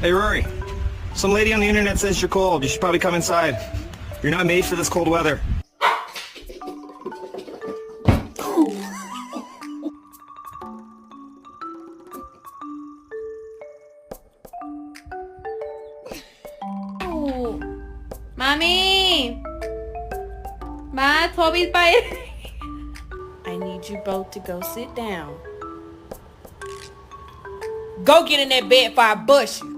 Hey, Rory. Some lady on the internet says you're cold. You should probably come inside. You're not made for this cold weather. Mommy! Ma, Toby's biting. I need you both to go sit down. Go get in that bed before I bust you.